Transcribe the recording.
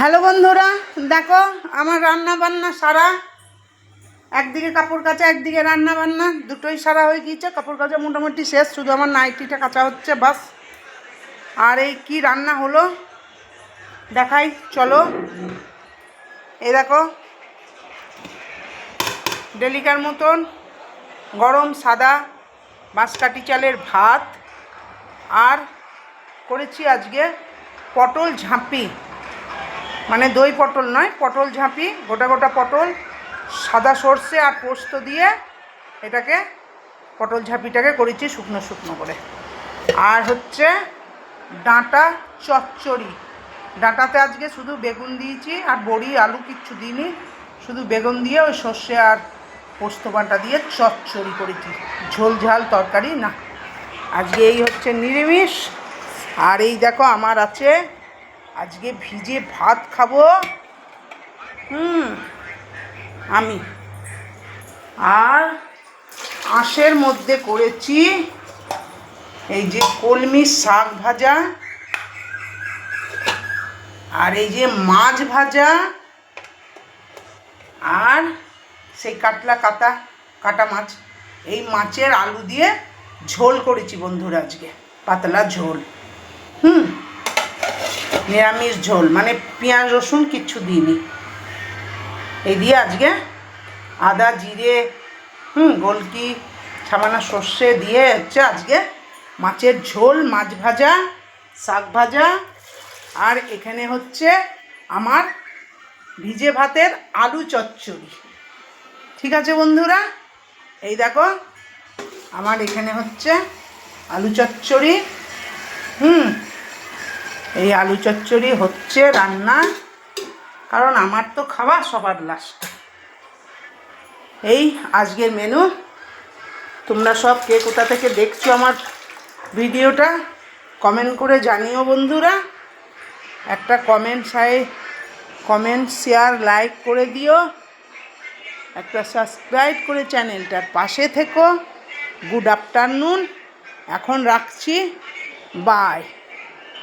Hello বন্ধুরা, দেখো আমার রান্না বান্না সারা। একদিকে কাপড় কাচা, একদিকে রান্না বান্না, দুটোই সারা হয়ে গিয়েছে। কাপড় কাচা মোটামুটি শেষ, শুধু আমার নাইটিটা কাচা হচ্ছে বাস। আর এই কি রান্না হলো দেখাই, চলো। এই দেখো, ডেলিকার মতন গরম সাদা বাঁশকাঠি চালের ভাত, আর করেছি আজকে পটল ঝাঁপি, মানে দই পটল নয়, পটল ঝাঁপি, গোটা গোটা পটল, সাদা সর্ষে আর পোস্ত দিয়ে এটাকে পটল ঝাঁপিটাকে করেছি শুকনো শুকনো করে। আর হচ্ছে ডাঁটা চচ্চড়ি, ডাঁটাতে আজকে শুধু বেগুন দিয়েছি, আর বড়ি আলু কিচ্ছু দিইনি, শুধু বেগুন দিয়ে ওই সর্ষে আর পোস্ত বাটা দিয়ে চচ্চড়ি করেছি, ঝোল ঝাল তরকারি না। আজকে এই হচ্ছে নিরামিষ। আর এই দেখো আমার আছে আজকে ভিজে ভাত খাবো আমি। আর আঁশের মধ্যে করেছি এই যে কলমি শাক ভাজা, আর এই যে মাছ ভাজা, আর সেই কাতলা কাটা মাছ, এই মাছের আলু দিয়ে ঝোল করেছি বন্ধুরা আজকে, পাতলা ঝোল। নিরামিষ ঝোল, মানে পেঁয়াজ রসুন কিচ্ছু দিইনি। এই দিয়ে আজকে আদা জিরে গোলকি সামান্য সর্ষে দিয়ে হচ্ছে আজকে মাছের ঝোল, মাছ ভাজা, শাক ভাজা, আর এখানে হচ্ছে আমার ভিজে ভাতের আলু চচ্চড়ি। ঠিক আছে বন্ধুরা, এই দেখো আমার এখানে হচ্ছে আলু চচ্চড়ি। এই আলু চচ্চড়ি হচ্ছে রান্না, কারণ আমার তো খাওয়া সবার লাস্টে। এই আজকের মেনু। তোমরা সব কে কোথা থেকে দেখছো আমার ভিডিওটা কমেন্ট করে জানিও বন্ধুরা। একটা কমেন্ট শেয়ার লাইক করে দিও, একটা সাবস্ক্রাইব করে চ্যানেলটার পাশে থেকো। গুড আফটারনুন, এখন রাখছি, বাই।